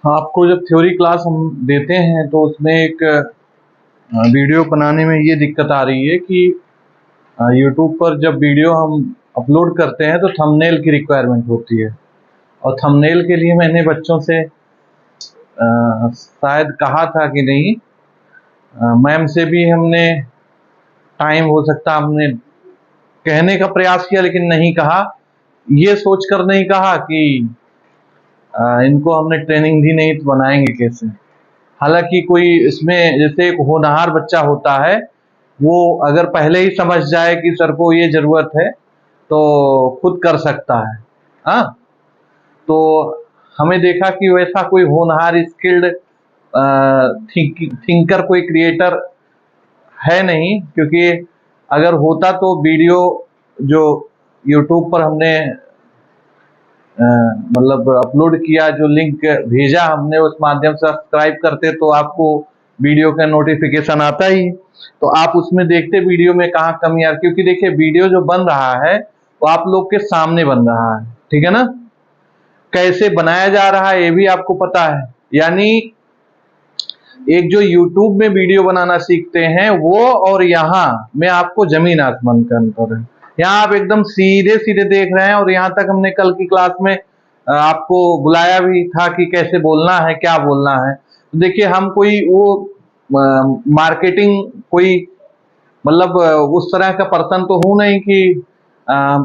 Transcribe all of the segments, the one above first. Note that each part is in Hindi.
आपको जब थ्योरी क्लास हम देते हैं तो उसमें एक वीडियो बनाने में ये दिक्कत आ रही है कि यूट्यूब पर जब वीडियो हम अपलोड करते हैं तो थंबनेल की रिक्वायरमेंट होती है। और थंबनेल के लिए मैंने बच्चों से शायद कहा था कि नहीं, मैम से भी हमने टाइम हो सकता हमने कहने का प्रयास किया लेकिन नहीं कहा, ये सोचकर नहीं कहा कि इनको हमने ट्रेनिंग दी नहीं तो बनाएंगे कैसे। हालांकि कोई इसमें जैसे एक होनहार बच्चा होता है, वो अगर पहले ही समझ जाए कि सर को ये ज़रूरत है तो खुद कर सकता है। हाँ, तो हमें देखा कि वैसा कोई होनहार स्किल्ड थिंकर कोई क्रिएटर है नहीं, क्योंकि अगर होता तो वीडियो जो यूट्यूब पर हमने मतलब अपलोड किया, जो लिंक भेजा हमने उस माध्यम से सब्सक्राइब करते तो आपको वीडियो का नोटिफिकेशन आता ही, तो आप उसमें देखते वीडियो में कहाँ कमी आ रही। क्योंकि देखिए वीडियो जो बन रहा है वो आप लोग के सामने बन रहा है, ठीक है ना। कैसे बनाया जा रहा है ये भी आपको पता है। यानी एक जो YouTube में वीडियो बनाना सीखते हैं वो और यहाँ में आपको जमीन आसमान का अंतर है। यहाँ आप एकदम सीधे सीधे देख रहे हैं, और यहाँ तक हमने कल की क्लास में आपको बुलाया भी था कि कैसे बोलना है, क्या बोलना है। तो देखिए हम कोई वो मार्केटिंग कोई मतलब उस तरह का पर्सन तो हूँ नहीं कि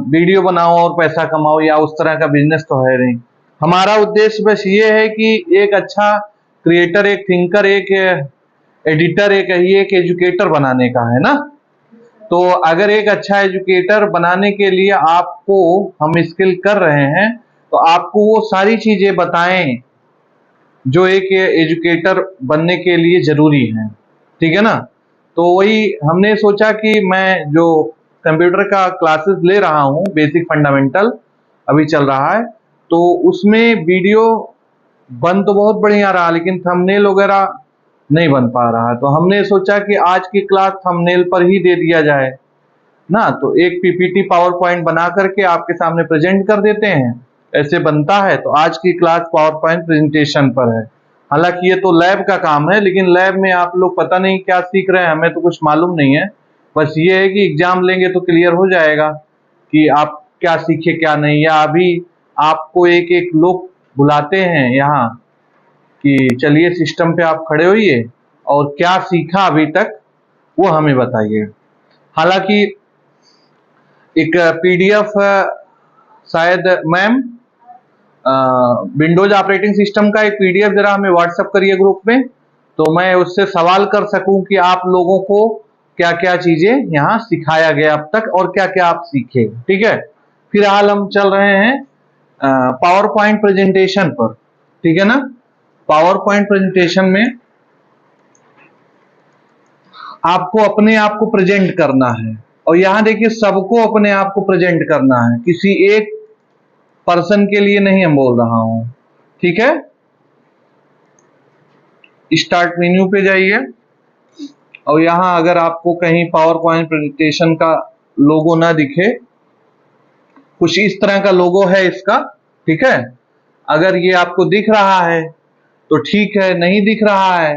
वीडियो बनाओ और पैसा कमाओ, या उस तरह का बिजनेस तो है नहीं। हमारा उद्देश्य बस ये है कि एक अच्छा क्रिएटर, एक थिंकर, एक एडिटर, एक एजुकेटर बनाने का है ना। तो अगर एक अच्छा एजुकेटर बनाने के लिए आपको हम स्किल कर रहे हैं तो आपको वो सारी चीजें बताएं जो एक एजुकेटर बनने के लिए जरूरी है, ठीक है ना। तो वही हमने सोचा कि मैं जो कंप्यूटर का क्लासेस ले रहा हूँ, बेसिक फंडामेंटल अभी चल रहा है, तो उसमें वीडियो बन तो बहुत बढ़िया रहा लेकिन थंबनेल वगैरह नहीं बन पा रहा। तो हमने सोचा कि आज की क्लास थंबनेल पर ही दे दिया जाए ना। तो एक पीपीटी पावर पॉइंट बना करके आपके सामने प्रेजेंट कर देते हैं, ऐसे बनता है। तो आज की क्लास पावर पॉइंट प्रेजेंटेशन पर है। हालांकि ये तो लैब का काम है, लेकिन लैब में आप लोग पता नहीं क्या सीख रहे हैं, हमें तो कुछ मालूम नहीं है। बस ये है कि एग्जाम लेंगे तो क्लियर हो जाएगा कि आप क्या सीखे क्या नहीं। या अभी आपको एक एक लोग बुलाते हैं यहाँ कि चलिए सिस्टम पे आप खड़े होइए और क्या सीखा अभी तक वो हमें बताइए। हालांकि एक पीडीएफ शायद मैम विंडोज ऑपरेटिंग सिस्टम का एक पीडीएफ जरा हमें व्हाट्सएप करिए ग्रुप में, तो मैं उससे सवाल कर सकूं कि आप लोगों को क्या क्या चीजें यहाँ सिखाया गया अब तक और क्या क्या आप सीखे, ठीक है। फिलहाल हम चल रहे हैं पावर पॉइंट प्रेजेंटेशन पर, ठीक है ना। पावर पॉइंट प्रेजेंटेशन में आपको अपने आप को प्रेजेंट करना है, और यहाँ देखिए सबको अपने आप को प्रेजेंट करना है, किसी एक पर्सन के लिए नहीं हम बोल रहा हूं, ठीक है। स्टार्ट मेन्यू पे जाइए, और यहाँ अगर आपको कहीं पावर पॉइंट प्रेजेंटेशन का लोगो ना दिखे, कुछ इस तरह का लोगो है इसका, ठीक है। अगर ये आपको दिख रहा है तो ठीक है, नहीं दिख रहा है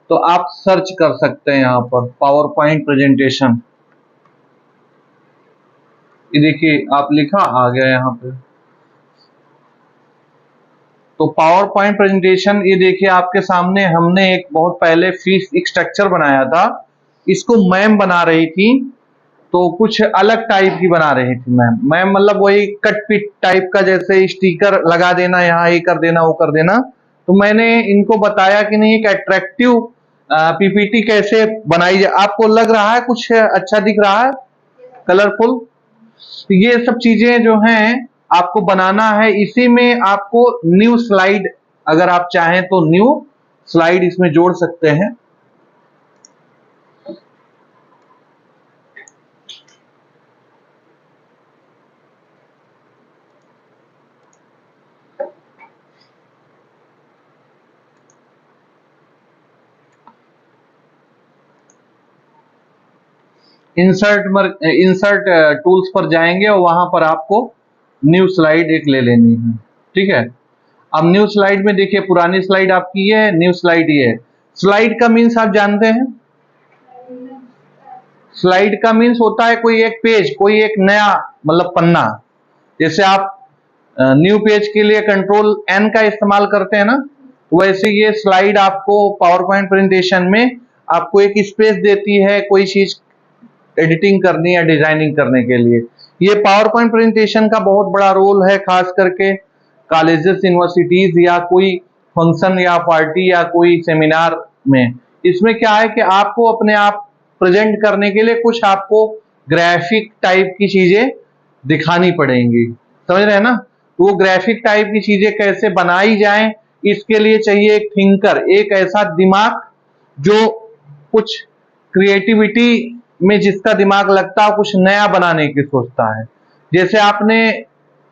तो आप सर्च कर सकते हैं यहाँ पर पावर पॉइंट प्रेजेंटेशन। ये देखिए आप लिखा आ गया यहाँ पे। तो पावर पॉइंट प्रेजेंटेशन ये देखिए आपके सामने हमने एक बहुत पहले फीस स्ट्रक्चर बनाया था, इसको मैम बना रही थी, तो कुछ अलग टाइप की बना रही थी मैम मतलब वही कट पिट टाइप का, जैसे स्टिकर लगा देना, यहाँ ये कर देना वो कर देना। तो मैंने इनको बताया कि नहीं एक अट्रैक्टिव पीपीटी कैसे बनाई जाए। आपको लग रहा है कुछ अच्छा दिख रहा है, कलरफुल। तो ये सब चीजें जो हैं आपको बनाना है। इसी में आपको न्यू स्लाइड, अगर आप चाहें तो न्यू स्लाइड इसमें जोड़ सकते हैं। इंसर्ट टूल्स पर जाएंगे और वहां पर आपको न्यू स्लाइड एक ले लेनी है, ठीक है। अब न्यू स्लाइड में देखिए, पुरानी स्लाइड आपकी ये है, न्यू स्लाइड ये है। स्लाइड का मीन्स आप जानते हैं, स्लाइड का मीन्स होता है कोई एक पेज, कोई एक नया मतलब पन्ना। जैसे आप न्यू पेज के लिए कंट्रोल एन का इस्तेमाल करते हैं ना, वैसे ये स्लाइड आपको पावर पॉइंट प्रेजेंटेशन में आपको एक स्पेस देती है कोई चीज एडिटिंग करनी या डिजाइनिंग करने के लिए। ये पावर पॉइंट प्रेजेंटेशन का बहुत बड़ा रोल है, खास करके कॉलेजेस, यूनिवर्सिटीज या कोई फंक्शन या पार्टी या कोई सेमिनार में। इसमें क्या है कि आपको अपने आप प्रेजेंट करने के लिए कुछ आपको ग्राफिक टाइप की चीजें दिखानी पड़ेंगी, समझ रहे हैं ना। तो वो ग्राफिक टाइप की चीजें कैसे बनाई जाएं, इसके लिए चाहिए एक थिंकर, एक ऐसा दिमाग जो कुछ क्रिएटिविटी में जिसका दिमाग लगता है, कुछ नया बनाने की सोचता है। जैसे आपने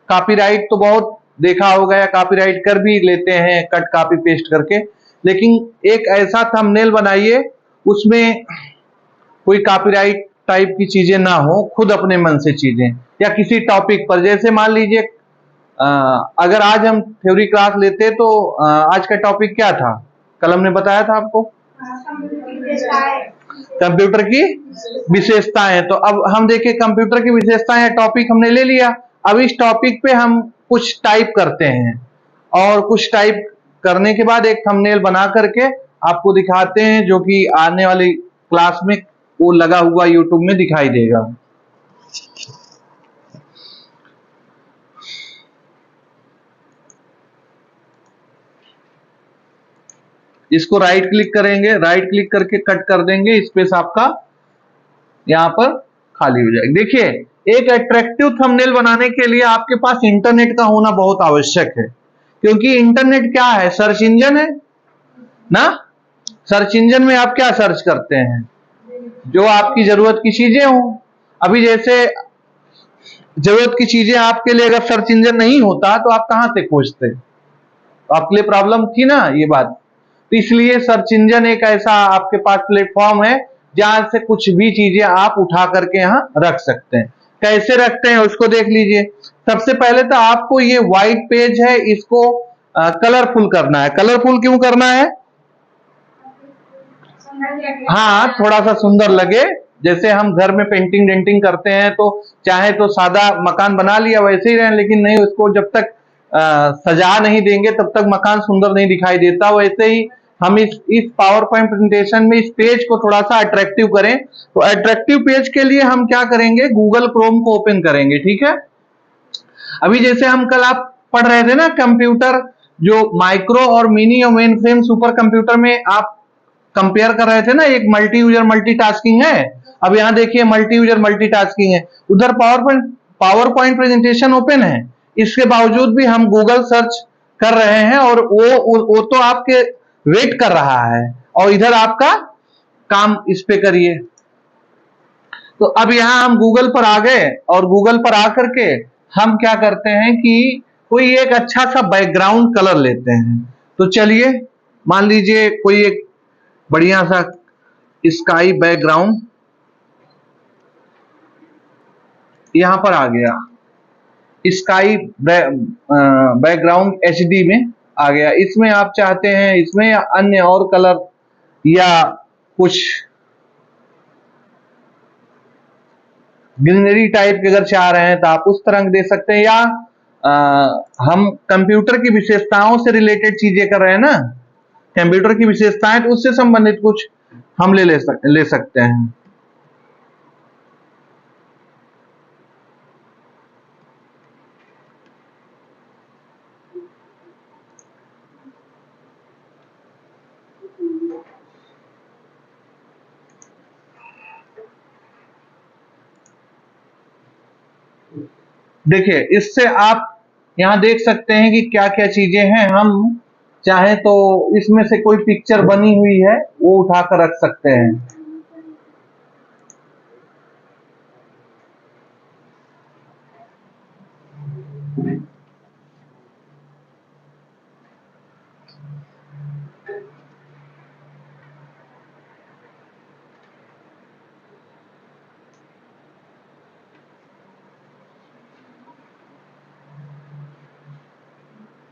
कॉपीराइट तो बहुत देखा होगा या कॉपीराइट कर भी लेते हैं कट कॉपी पेस्ट करके, लेकिन एक ऐसा थंबनेल बनाइए उसमें कोई कॉपीराइट टाइप की चीजें ना हो, खुद अपने मन से चीजें, या किसी टॉपिक पर। जैसे मान लीजिए अगर आज हम थ्योरी क्लास लेते तो आज का टॉपिक क्या था, कलम ने बताया था आपको, कंप्यूटर की विशेषताएं। तो अब हम देखिए कंप्यूटर की विशेषताएं टॉपिक हमने ले लिया। अब इस टॉपिक पे हम कुछ टाइप करते हैं और कुछ टाइप करने के बाद एक थंबनेल बना करके आपको दिखाते हैं, जो कि आने वाली क्लास में वो लगा हुआ यूट्यूब में दिखाई देगा। इसको राइट क्लिक करेंगे, राइट क्लिक करके कट कर देंगे, स्पेस आपका यहां पर खाली हो जाएगा। देखिए, एक अट्रैक्टिव थंबनेल बनाने के लिए आपके पास इंटरनेट का होना बहुत आवश्यक है, क्योंकि इंटरनेट क्या है, सर्च इंजन है ना। सर्च इंजन में आप क्या सर्च करते हैं, जो आपकी जरूरत की चीजें हो। अभी जैसे जरूरत की चीजें आपके लिए अगर सर्च इंजन नहीं होता तो आप कहां से खोजते, तो आपके लिए प्रॉब्लम थी ना ये बात। तो इसलिए सर्च इंजन एक ऐसा आपके पास प्लेटफॉर्म है जहां से कुछ भी चीजें आप उठा करके यहां रख सकते हैं। कैसे रखते हैं उसको देख लीजिए। सबसे पहले तो आपको ये व्हाइट पेज है, इसको कलरफुल करना है। कलरफुल क्यों करना है, हाँ, थोड़ा सा सुंदर लगे। जैसे हम घर में पेंटिंग डेंटिंग करते हैं तो चाहे तो सादा मकान बना लिया वैसे ही रहे, लेकिन नहीं, उसको जब तक सजा नहीं देंगे तब तक मकान सुंदर नहीं दिखाई देता। वैसे ही हम इस पावर पॉइंट प्रेजेंटेशन में इस पेज को थोड़ा सा अट्रैक्टिव करें। तो अट्रैक्टिव पेज के लिए हम क्या करेंगे, गूगल क्रोम को ओपन करेंगे, ठीक है। अभी जैसे हम कल आप पढ़ रहे थे ना, कंप्यूटर जो माइक्रो और मिनी और मेन फ्रेम सुपर कंप्यूटर में आप कंपेयर कर रहे थे ना, एक मल्टी यूजर मल्टीटास्किंग है। अब यहां देखिए मल्टी यूजर मल्टीटास्किंग है, उधर पावर पॉइंट प्रेजेंटेशन ओपन है, इसके बावजूद भी हम गूगल सर्च कर रहे हैं और वो तो आपके वेट कर रहा है और इधर आपका काम इस पे करिए। तो अब यहां हम गूगल पर आ गए और गूगल पर आकर के हम क्या करते हैं कि कोई एक अच्छा सा बैकग्राउंड कलर लेते हैं। तो चलिए मान लीजिए कोई एक बढ़िया सा स्काई बैकग्राउंड यहां पर आ गया, स्काई बैकग्राउंड एचडी में आ गया। इसमें आप चाहते हैं इसमें अन्य और कलर या कुछ ग्रीनरी टाइप के अगर चाह रहे हैं तो आप उस तरह दे सकते हैं, या हम कंप्यूटर की विशेषताओं से रिलेटेड चीजें कर रहे हैं ना, कंप्यूटर की विशेषताएं, तो उससे संबंधित कुछ हम ले सकते हैं। देखिए, इससे आप यहां देख सकते हैं कि क्या क्या चीजें हैं। हम चाहे तो इसमें से कोई पिक्चर बनी हुई है वो उठाकर रख सकते हैं।